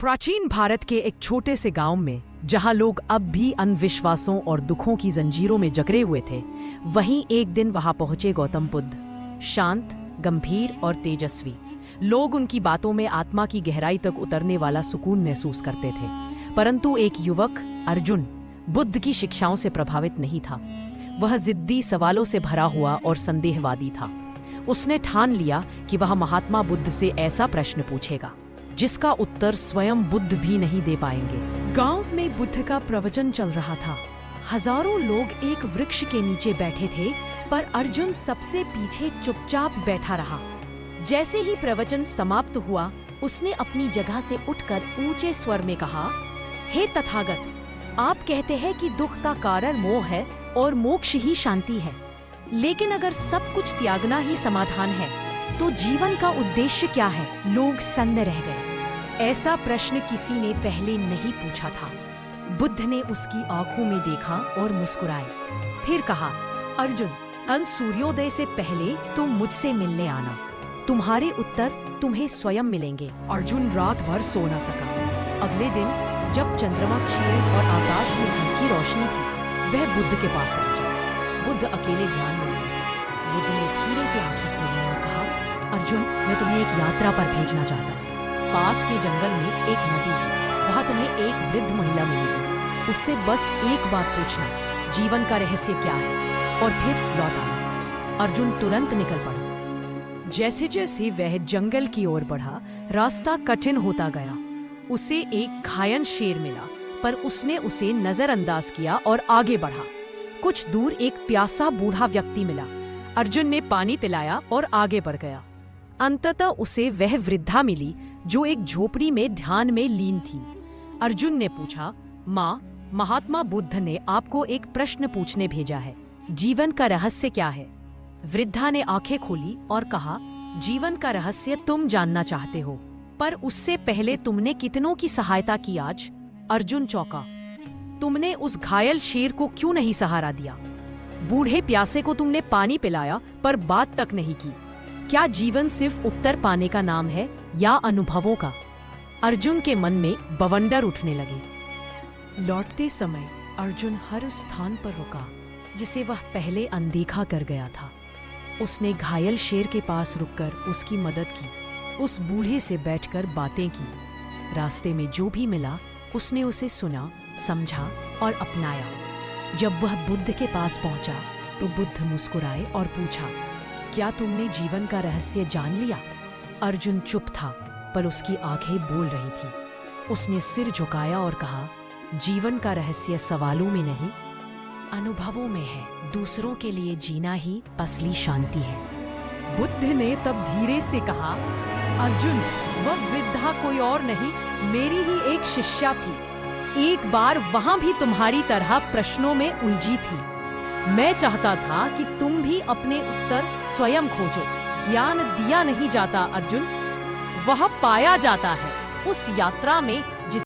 प्राचीन भारत के एक छोटे से गांव में, जहां लोग अब भी अंधविश्वासों और दुखों की जंजीरों में जकड़े हुए थे, वहीं एक दिन वहां पहुंचे गौतम बुद्ध। शांत, गंभीर और तेजस्वी। लोग उनकी बातों में आत्मा की गहराई तक उतरने वाला सुकून महसूस करते थे। परंतु एक युवक, अर्जुन, बुद्ध की शिक्षाओं से प्रभावित नहीं था। वह जिद्दी, सवालों से भरा हुआ और संदेहवादी था। उसने ठान लिया कि वह महात्मा बुद्ध से ऐसा प्रश्न पूछेगा जिसका उत्तर स्वयं बुद्ध भी नहीं दे पाएंगे। गांव में बुद्ध का प्रवचन चल रहा था। हजारों लोग एक वृक्ष के नीचे बैठे थे, पर अर्जुन सबसे पीछे चुपचाप बैठा रहा। जैसे ही प्रवचन समाप्त हुआ, उसने अपनी जगह से उठकर ऊंचे स्वर में कहा, हे तथागत, आप कहते हैं कि दुख का कारण मोह है और मोक्ष ही शांति है। लेकिन अगर सब कुछ त्यागना ही समाधान है, तो जीवन का उद्देश्य क्या है? लोग सन्न रह गए। ऐसा प्रश्न किसी ने पहले नहीं पूछा था। बुद्ध ने उसकी आंखों में देखा और मुस्कुराए। फिर कहा, अर्जुन, कल सूर्योदय से पहले तुम मुझसे मिलने आना। तुम्हारे उत्तर तुम्हें स्वयं मिलेंगे। अर्जुन रात भर सो न सका। अगले दिन जब चंद्रमा क्षीण और आकाश में हल्की रोशनी थी, वह बुद्ध के पास पहुंचा। बुद्ध अकेले ध्यान में थे। बुद्ध ने धीरे से आंखें खोली और कहा, अर्जुन, मैं तुम्हें एक यात्रा पर भेजना चाहता हूँ। पास के जंगल में एक नदी है। वहाँ तुम्हें एक वृद्ध महिला मिलेगी। उससे बस एक बात पूछना, जीवन का रहस्य क्या है, और फिर लौट आना। अर्जुन तुरंत निकल पड़ा। जैसे जैसे वह जंगल की ओर बढ़ा, रास्ता कठिन होता गया। उसे एक घायल शेर मिला, पर उसने उसे नजरअंदाज किया और आगे बढ़ा। कुछ दूर एक प्यासा बूढ़ा व्यक्ति मिला। अर्जुन ने पानी पिलाया और आगे बढ़ गया। अंततः उसे वह वृद्धा मिली जो एक झोपड़ी में ध्यान में लीन थी। अर्जुन ने पूछा, माँ, महात्मा बुद्ध ने आपको एक प्रश्न पूछने भेजा है। जीवन का रहस्य क्या है? वृद्धा ने आंखें खोली और कहा, जीवन का रहस्य तुम जानना चाहते हो, पर उससे पहले तुमने कितनों की सहायता की आज? अर्जुन चौंका। तुमने उस घायल शेर को क्यों नहीं सहारा दिया? बूढ़े प्यासे को तुमने पानी पिलाया, पर बात तक नहीं की। क्या जीवन सिर्फ उत्तर पाने का नाम है या अनुभवों का? अर्जुन के मन में बवंडर उठने लगे। लौटते समय अर्जुन हर उस स्थान पर रुका जिसे वह पहले अनदेखा कर गया था। उसने घायल शेर के पास रुककर उसकी मदद की। उस बूढ़े से बैठकर बातें की। रास्ते में जो भी मिला, उसने उसे सुना, समझा और अपनाया। जब वह बुद्ध के पास पहुंचा, तो बुद्ध मुस्कुराए और पूछा, क्या तुमने जीवन का रहस्य जान लिया? अर्जुन चुप था, पर उसकी आंखें बोल रही थी। उसने सिर झुकाया और कहा, जीवन का रहस्य सवालों में नहीं, अनुभवों में है। दूसरों के लिए जीना ही असली शांति है। बुद्ध ने तब धीरे से कहा, अर्जुन, वह वृद्धा कोई और नहीं, मेरी ही एक शिष्या थी। एक बार वहां भी तुम्हारी तरह प्रश्नों में उलझी थी। मैं चाहता था कि तुम भी अपने उत्तर स्वयं खोजो। ज्ञान दिया नहीं जाता अर्जुन, वह पाया जाता है। उस यात्रा में